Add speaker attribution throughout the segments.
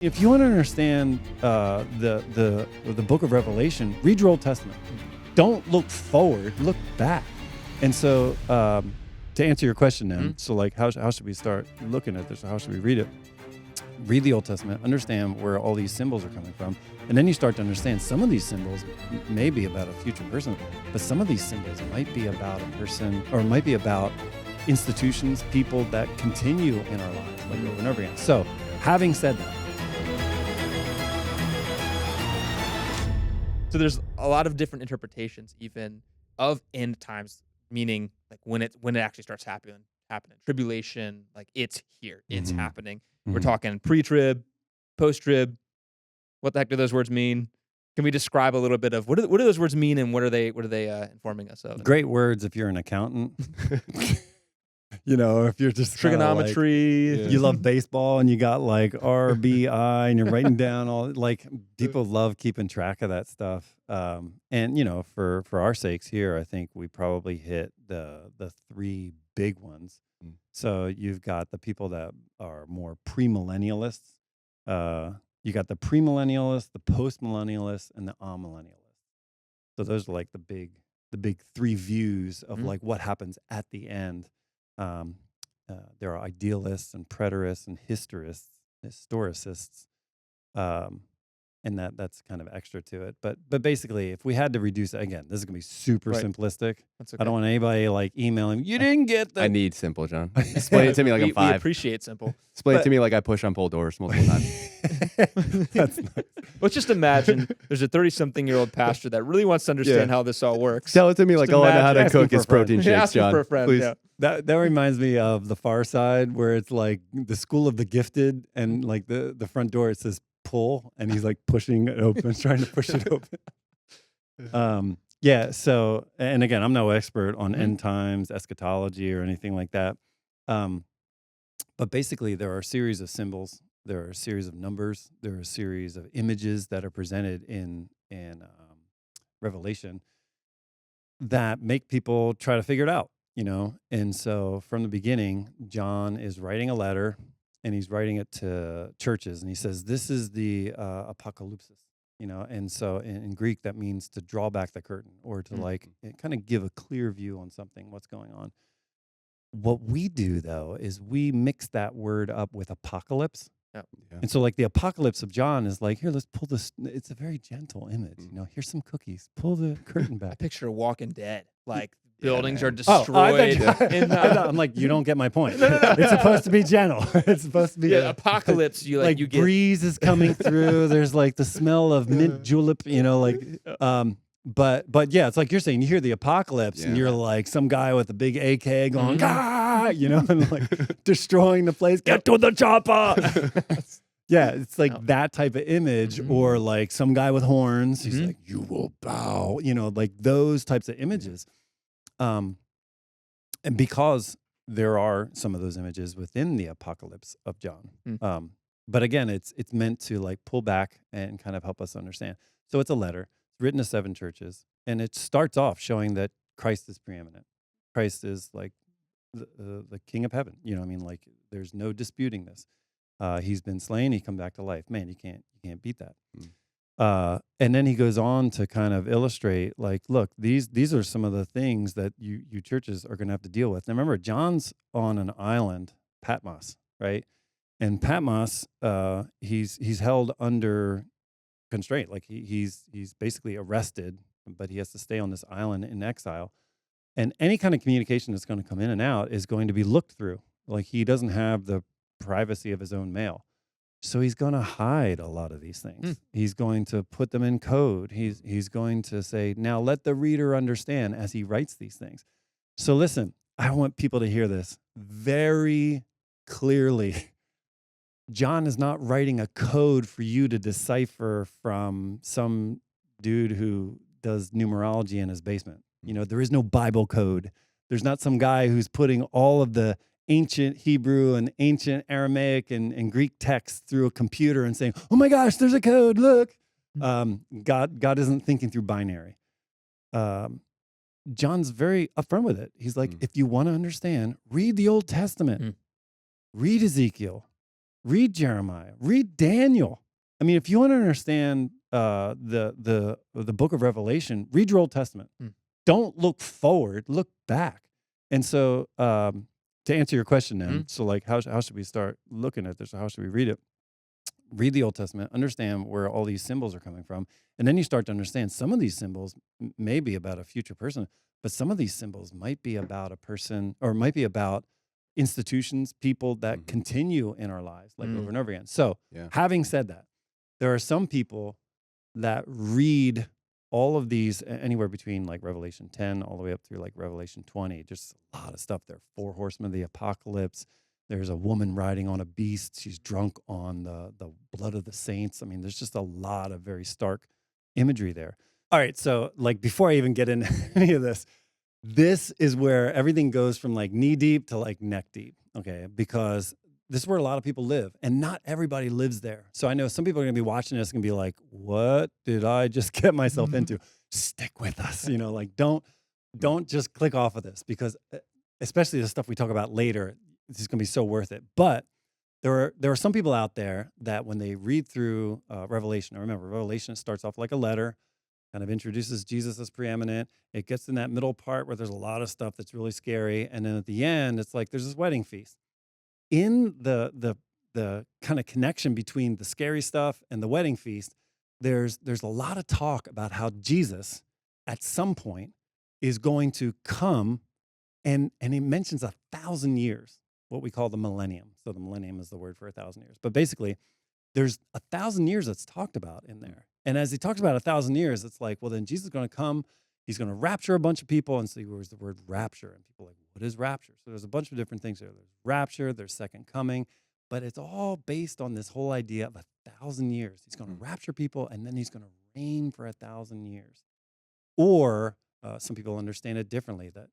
Speaker 1: If you want to understand the book of Revelation, read your Old Testament. Don't look forward, look back. And so to answer your question then, so like how should we start looking at this? How should we read it? Read the Old Testament, understand where all these symbols are coming from, and then you start to understand some of these symbols may be about a future person, but some of these symbols might be about a person, or might be about institutions, people that continue in our lives, like over and over again. So having said that,
Speaker 2: so there's a lot of different interpretations even of end times, meaning like when it actually starts happening. Tribulation, like it's here, it's happening. We're talking pre-trib, post-trib. What the heck do those words mean? Can we describe a little bit of what do those words mean, and what are they informing us of?
Speaker 1: Great words if you're an accountant. You know, if you're just
Speaker 2: trigonometry,
Speaker 1: like, you love baseball and you got like RBI and you're writing down all, like, people love keeping track of that stuff. And you know, for our sakes here, I think we probably hit the three big ones. So you've got the people that are more premillennialists. You got the premillennialists, the postmillennialists, and the amillennialists. So those are like the big three views of like what happens at the end. There are idealists and preterists and historicists, and that's kind of extra to it. But basically, if we had to reduce it, again, this is gonna be super simplistic.
Speaker 2: That's okay.
Speaker 1: I don't want anybody like emailing, you didn't get that.
Speaker 3: I need simple, John. Explain it to me like I'm 5.
Speaker 2: We appreciate simple.
Speaker 3: Explain it to me like I push on pull doors multiple times.
Speaker 1: That's nice.
Speaker 2: Let's just imagine there's a 30-something-year-old pastor that really wants to understand how this all works.
Speaker 3: Tell it to me like all I know how to cook is protein shakes,
Speaker 2: Ask me
Speaker 3: John.
Speaker 2: for a friend,
Speaker 3: Please.
Speaker 2: yeah.
Speaker 1: That reminds me of The Far Side, where it's like the school of the gifted, and like the front door, it says pull, and he's like pushing it open, trying to push it open. Yeah, so, and again, I'm no expert on end times, eschatology, or anything like that. But basically, there are a series of symbols, there are a series of numbers, there are a series of images that are presented in Revelation that make people try to figure it out. You know, and so from the beginning, John is writing a letter, and he's writing it to churches, and he says, this is the apocalypsis, you know, and so in Greek, that means to draw back the curtain, or to like kind of give a clear view on something, what's going on. What we do, though, is we mix that word up with apocalypse.
Speaker 2: Yep.
Speaker 3: Yeah.
Speaker 1: And so like the apocalypse of John is like, here, let's pull this. It's a very gentle image. You know, here's some cookies. Pull the curtain
Speaker 2: I
Speaker 1: back.
Speaker 2: picture Walking Dead, like buildings are
Speaker 3: man.
Speaker 2: destroyed.
Speaker 1: I'm like, you don't get my point. It's supposed to be gentle. It's supposed to be
Speaker 2: apocalypse. You
Speaker 1: like
Speaker 2: you get
Speaker 1: breeze is coming through. There's like the smell of mint julep. You know, like but yeah, it's like you're saying. You hear the apocalypse, and you're like some guy with a big AK going, "Gah!" You know, and like destroying the place. Get to the chopper. Yeah, it's like that type of image, or like some guy with horns. He's like, "You will bow." You know, like those types of images. And because there are some of those images within the apocalypse of John. But again, it's meant to like pull back and kind of help us understand. So it's a letter written to 7 churches, and it starts off showing that Christ is preeminent. Christ is like the King of heaven. You know what I mean? Like there's no disputing this. He's been slain. He come back to life. Man, you can't beat that. And then he goes on to kind of illustrate, like, look, these are some of the things that you churches are going to have to deal with. Now, remember, John's on an island, Patmos, right? And Patmos, he's held under constraint. Like he's basically arrested, but he has to stay on this island in exile. And any kind of communication that's going to come in and out is going to be looked through. Like he doesn't have the privacy of his own mail. So he's going to hide a lot of these things. He's going to put them in code. He's going to say, now let the reader understand as he writes these things. So listen, I want people to hear this very clearly. John is not writing a code for you to decipher from some dude who does numerology in his basement. You know, there is no Bible code. There's not some guy who's putting all of the ancient Hebrew and ancient Aramaic and Greek texts through a computer and saying, oh my gosh, there's a code, look. God isn't thinking through binary. John's very upfront with it. He's like, if you want to understand, read the Old Testament. Read Ezekiel. read Jeremiah, read Daniel. I mean, if you want to understand the book of Revelation, read your Old Testament. Don't look forward, look back. And so to answer your question then, so like how should we start looking at this? How should we read it? Read the Old Testament, understand where all these symbols are coming from, and then you start to understand some of these symbols may be about a future person, but some of these symbols might be about a person or might be about institutions, people that continue in our lives like over and over again. So having said that, there are some people that read all of these anywhere between like Revelation 10 all the way up through like Revelation 20, just a lot of stuff there. 4 horsemen of the apocalypse. There's a woman riding on a beast. She's drunk on the blood of the saints. I mean, there's just a lot of very stark imagery there. All right, so like before I even get into any of this is where everything goes from like knee deep to like neck deep, okay? Because this is where a lot of people live, and not everybody lives there. So I know some people are going to be watching this and be like, what did I just get myself into? Stick with us, like don't just click off of this, because especially the stuff we talk about later, this is going to be so worth it. But there are some people out there that when they read through Revelation, now remember, Revelation starts off like a letter, kind of introduces Jesus as preeminent. It gets in that middle part where there's a lot of stuff that's really scary. And then at the end, it's like there's this wedding feast. In the kind of connection between the scary stuff and the wedding feast, there's a lot of talk about how Jesus at some point is going to come, and he mentions 1,000 years, what we call the millennium. So the millennium is the word for 1,000 years. But basically, there's 1,000 years that's talked about in there. And as he talks about 1,000 years, it's like, well, then Jesus is going to come. He's going to rapture a bunch of people. And so where's the word rapture? And people are like, what is rapture? So there's a bunch of different things there. There's rapture, there's second coming. But it's all based on this whole idea of 1,000 years. He's going to rapture people, and then he's going to reign for 1,000 years. Or some people understand it differently, that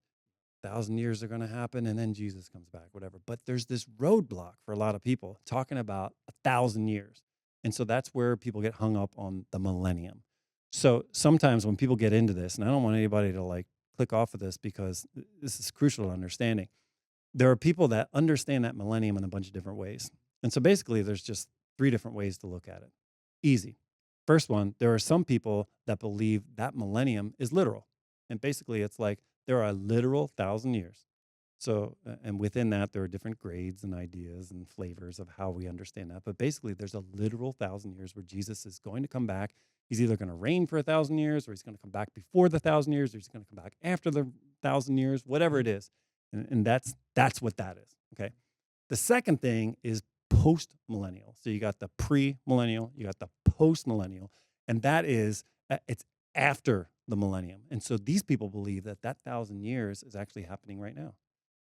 Speaker 1: 1,000 years are going to happen, and then Jesus comes back, whatever. But there's this roadblock for a lot of people talking about 1,000 years. And so that's where people get hung up on the millennium. So sometimes when people get into this, and I don't want anybody to like click off of this because this is crucial to understanding, there are people that understand that millennium in a bunch of different ways. And so basically there's just 3 different ways to look at it. Easy. First one, there are some people that believe that millennium is literal. And basically it's like there are a literal 1,000 years. So, and within that, there are different grades and ideas and flavors of how we understand that. But basically, there's a literal 1,000 years where Jesus is going to come back. He's either going to reign for 1,000 years, or he's going to come back before the 1,000 years, or he's going to come back after the 1,000 years, whatever it is. And that's what that is, okay? The second thing is post-millennial. So you got the pre-millennial, you got the post-millennial, and that is, it's after the millennium. And so these people believe that 1,000 years is actually happening right now.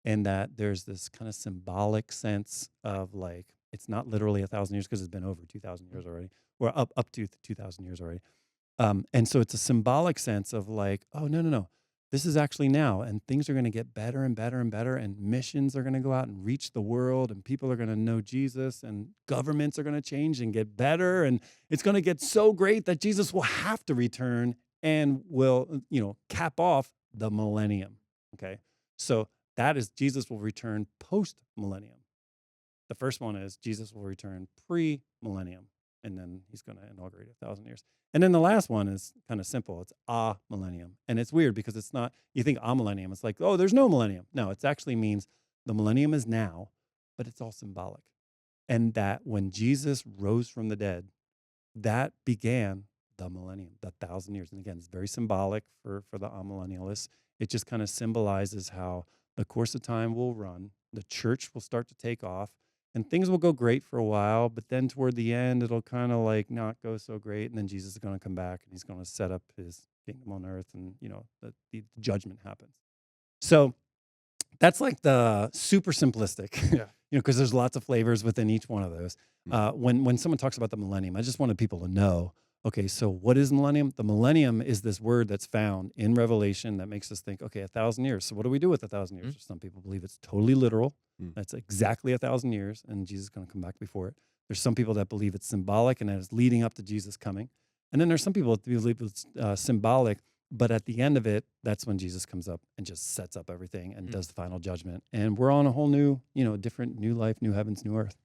Speaker 1: And that there's this kind of symbolic sense of like, it's not literally 1,000 years because it's been over 2,000 years already, or up to 2,000 years already. And so it's a symbolic sense of like, oh, no. This is actually now, and things are going to get better and better and better, and missions are going to go out and reach the world, and people are going to know Jesus, and governments are going to change and get better, and it's going to get so great that Jesus will have to return and will, cap off the millennium, okay? So that is, Jesus will return post-millennium. The first one is Jesus will return pre-millennium, and then he's going to inaugurate 1,000 years. And then the last one is kind of simple. It's a millennium. And it's weird because it's not, you think a millennium, it's like, oh, there's no millennium. No, it actually means the millennium is now, but it's all symbolic. And that when Jesus rose from the dead, that began the millennium, the 1,000 years. And again, it's very symbolic for the amillennialists. It just kind of symbolizes how the course of time will run, the church will start to take off, and things will go great for a while, but then toward the end, it'll kind of like not go so great, and then Jesus is going to come back, and he's going to set up his kingdom on earth, and, the judgment happens. So that's like the super simplistic, because there's lots of flavors within each one of those. When someone talks about the millennium, I just wanted people to know, okay, so what is millennium? The millennium is this word that's found in Revelation that makes us think, okay, 1,000 years. So what do we do with 1,000 years? Some people believe it's totally literal. That's exactly 1,000 years, and Jesus is going to come back before it. There's some people that believe it's symbolic and that it's leading up to Jesus coming. And then there's some people that believe it's symbolic, but at the end of it, that's when Jesus comes up and just sets up everything and does the final judgment. And we're on a whole new, different new life, new heavens, new earth.